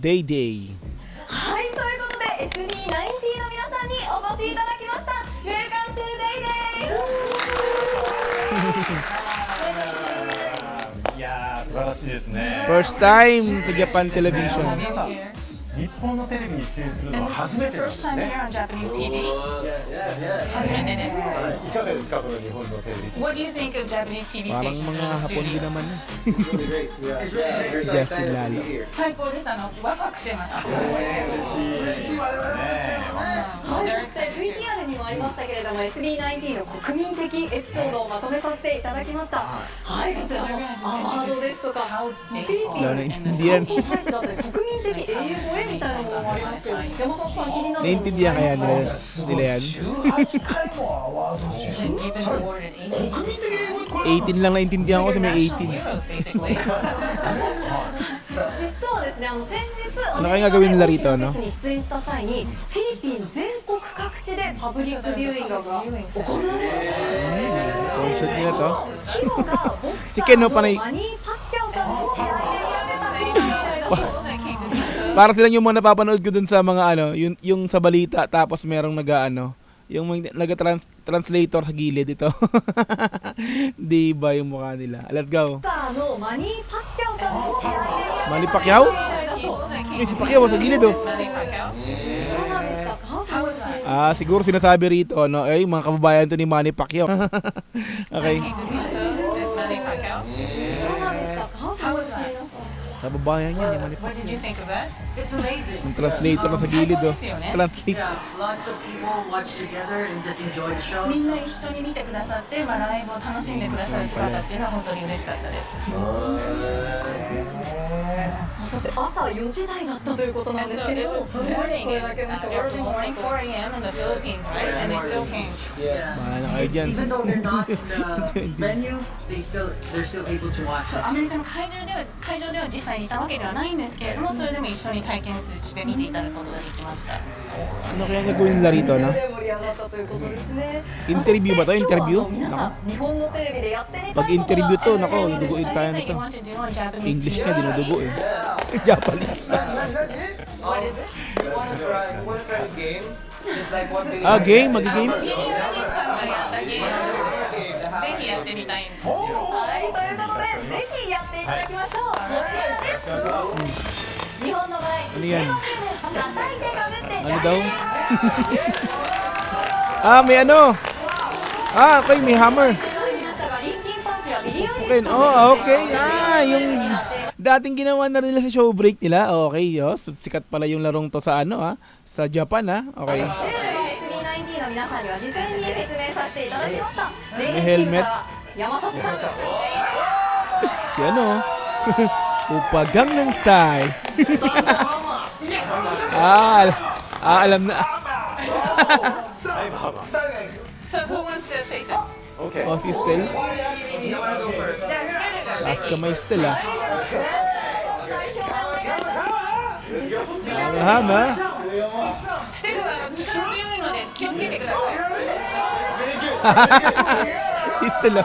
Day Day. はい、ということで SB19 の皆さんにお越しいただきました。 Welcome to Day Day。 いやー素晴らしいですね。 First time sa Japan Television. 日本のテレビに出演するのは初めてなんですね。いかがですかこの日本のテレビ。 What do you think of Japanese TV Parang stations in mga the Hapon din studio? naman. Really great. Yeah, it's really very Justin excited to Lali. be here. 最高です。ワクワクしてます。はい、そして VTR にもありましたけれども SB19 の国民的エピソードをまとめさせていただきました。はい、こちらもアワードですとかフィリピンNaintindihan. 大使だったり国民的英語声みたいなものもありますけど、山里さん気になるもの Naintindihan kaya nila yan? 18 lang naintindihan ko kasi may 18. 実はですね、先日ano kaya gagawin nila rito, no? に出演した際にフィリピン全国各地でパブリックビューイングが行われました。 Concert nila to. 規模がボクサ Si Ken ー no の panay マニー・パッキャオさんの試合でやめたみたいな。 Para silang yung mga napapanood ko dun sa mga yung sa balita tapos merong yung nag-translator sa gilid ito. Di ba yung mukha nila? Let's go. ボクサーのマニー・パッキャオさんの試合でやめ Manny た Pacquiao? みたいだと。 Yung si Pacquiao sa gilid oh. いかがでしたか？ Siguro sinasabi rito yung mga kababayan to ni Manny Pacquiao. Okay. いかがでしたか？ Kababayan niya ni Manny What did you Pacquiao. think of that? It's amazing. Yung translator na sa gilid oh. Translate. Yeah, lots of people watch together and just enjoy the show. みんな一緒に見てくださって、ライブを楽しんでくださる姿っていうのは本当に嬉しかったです。そして朝4時台だったということなんですけれども、それだけの人が Early morning, 4 a.m. in the Philippines, right? And they still came. Mahal kayo dyan. Even though they're not in the venue, they're still able to watch ア us. メリカの会場では実際にいたわけではないんですけれども、それでも一緒に体験して見ていただくことができました。 Ano kaya gagawin nila rito, no? で盛り上がったということですね。 Interview ba to? Interview? 皆さん日本のテレビでやってみたい Pag ことが interview to, ある nako, ので duduguin tayo That you nito. want to do on Japanese English TV. nga, dinudugo eh. Japanese. What is it? What kind of game? Just like what they Game? Mag-game? ビリヤニさんがやったゲームぜひやってみたいんですよ。はい、ということでぜひやっていただきましょう。こちらです。日本の場合、Ano yan? 叩いてかぶってじゃ Ano ん daw? けん May okay, may hammer. 皆さんがリンキンパークやビリヤニ Okay, さん okay. Yung dating ginawa na nila sa show break nila. Okay, sikat pala yung larong to sa sa Japan Okay. 319の皆さんには事前に説明させていただきました。may helmet. 山里さん。 Yan Upagang ng style. Alam na. So who wants to face it? Okay. Si Stel.じゃあスケルが Taas kamay Stelステルは力強いので気をつけてください。 Si Stel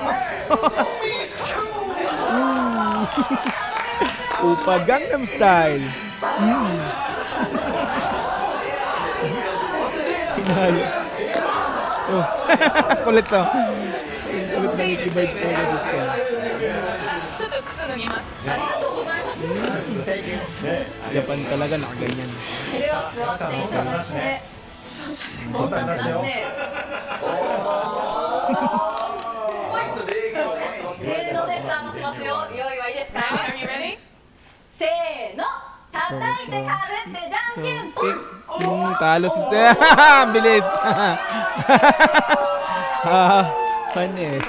Upagang ng style. Sinalo. Kulit to. Kulit na ikibay ko na dito. ちょっと靴脱ぎます。ありがとうございます。 Japan talaga nakaganyan. では座っていただいて。そうなんですね。せーのでスタートしますよ。用意はいいですか？ Are you ready? せーの。叩いてかぶってじゃんけんぽん。 Talo si Stel. Bilis. Panis.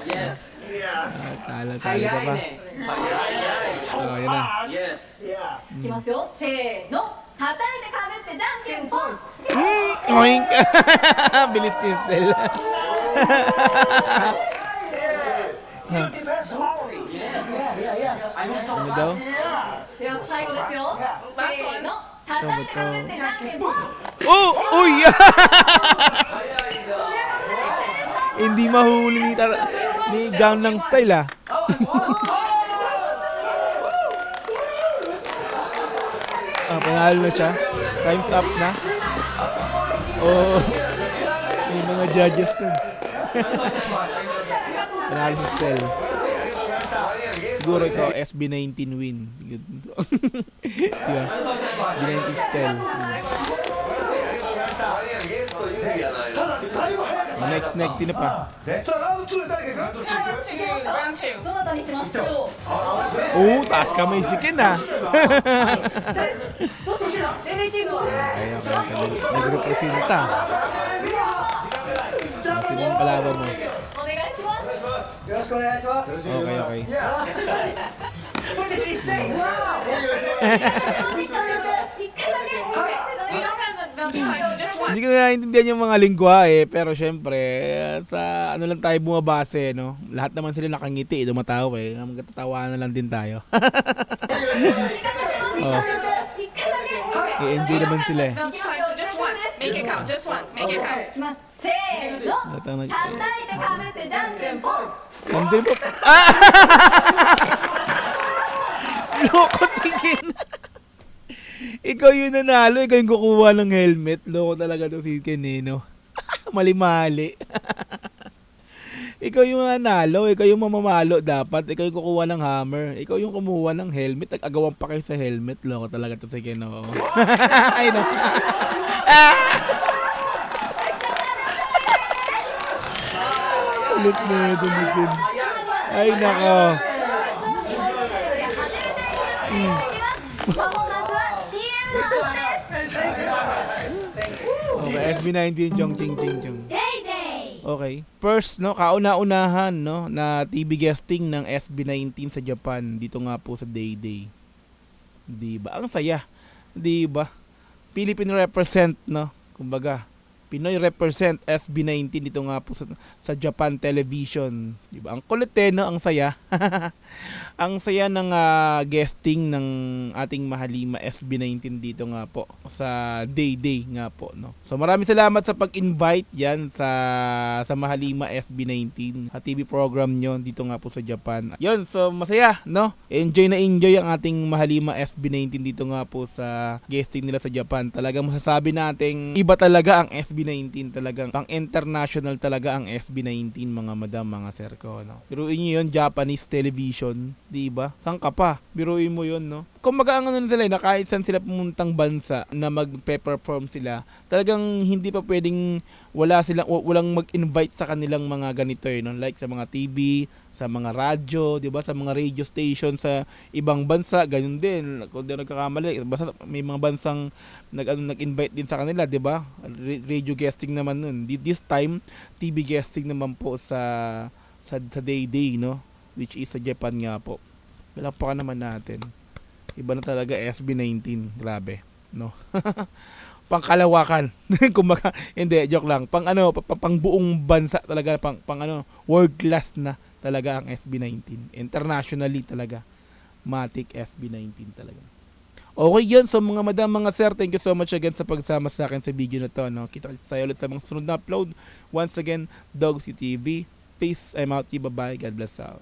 Yes. Talo ka pa. Yun na. Yes. いきますよ。せーの。叩いてかぶってじゃんけんぽん。 Oink. Bilis ni Stel. Ano daw? では最後ですよ。せーの。叩いてかぶってじゃんけんぽん。 Uy! Hindi mahuli ni May Gangnam Style ah. Panalo na siya. Time's up na. Oh. May mga judges dun. Panalo si Stell. Siguro ito, SB19 win. Diba? SB19 Stell. Next, sino pa? どなたにしましょう。 Oh, taas kamay si Ken ah. どうしました？ LA チームは。 Ayan, nag-representa. Sino yung kalaban mo? お願いします。よろしくお願いします。 Okay. We don't have the choice, so just one. Hindi ko naiintindihan yung mga lingwa eh, pero syempre, sa ano lang tayo bumabase, no? Lahat naman sila nakangiti, dumatawa eh. Magtatawanan lang din tayo. Oh. I-enjoy naman sila eh. No choice, so just once. Make it count, just once. Make it count. いきます。せーの。 Tatang nag- 叩いてかぶってじゃんけんぽん。 Nandun po. Ah! Loko tingin. Ikaw yung nanalo, ikaw yung kukuha ng helmet. Loko talaga to si Keneno. Mali-mali. Ikaw yung nanalo, ikaw yung mamamalo dapat. Ikaw yung kukuha ng hammer. Ikaw yung kumuha ng helmet. Nag-agawan pa kayo sa helmet. Loko talaga to si Keneno. Ay no. Ulit na ito ni Ken. Ay nako. パフォーマンスは CM の後です。 Okay, SB19 Chong Ching Ching Chong. Day! Okay. First, no, kauna-unahan, no, na TV guesting ng SB19 sa Japan dito nga po sa Day. 'Di ba? Ang saya. 'Di ba? Philippine represent, no. Kumbaga, Pinoy represent SB19 dito nga po sa Japan television. 'Di ba? Ang kulit eh, no, ang saya. Ang saya ng guesting ng ating Mahalima SB19 dito nga po sa Day nga po, no. So maraming salamat sa pag-invite yan sa Mahalima SB19 TV program nyo dito nga po sa Japan. Yun, so masaya, no. Enjoy ang ating Mahalima SB19 dito nga po sa guesting nila sa Japan. Talagang masasabi nating iba talaga ang SB19, talagang pang international talaga ang SB19, mga madam, mga sir ko, no. Biruin nyo yun, Japanese television, di ba? Saan ka pa? Biruin mo yun, no? Kung ang ano nila, na kahit saan sila pumuntang bansa na magpe-perform sila, talagang hindi pa pwedeng walang mag-invite sa kanilang mga ganito, no? Like sa mga TV, sa mga radyo, 'di ba? Sa mga radio station sa ibang bansa, ganun din. Kung di nagkakamali, basta may mga bansang nag-invite din sa kanila, 'di ba? Radio guesting naman nun. This time, TV guesting naman po sa Day, no? Which is sa Japan nga po. Palakpakan naman natin. Iba na talaga SB19, grabe, no? Pangkalawakan. Kumbaga, hindi, joke lang. Pang buong bansa talaga, pang world class na talaga ang SB19. Internationally talaga. Matic SB19 talaga. Okay yun. So mga madam, mga sir, thank you so much again sa pagsama sa akin sa video na to, no? Kita tayo ulit sa mga sunod na upload. Once again, Dogs TV. Peace. I'm out. Bye-bye. God bless all.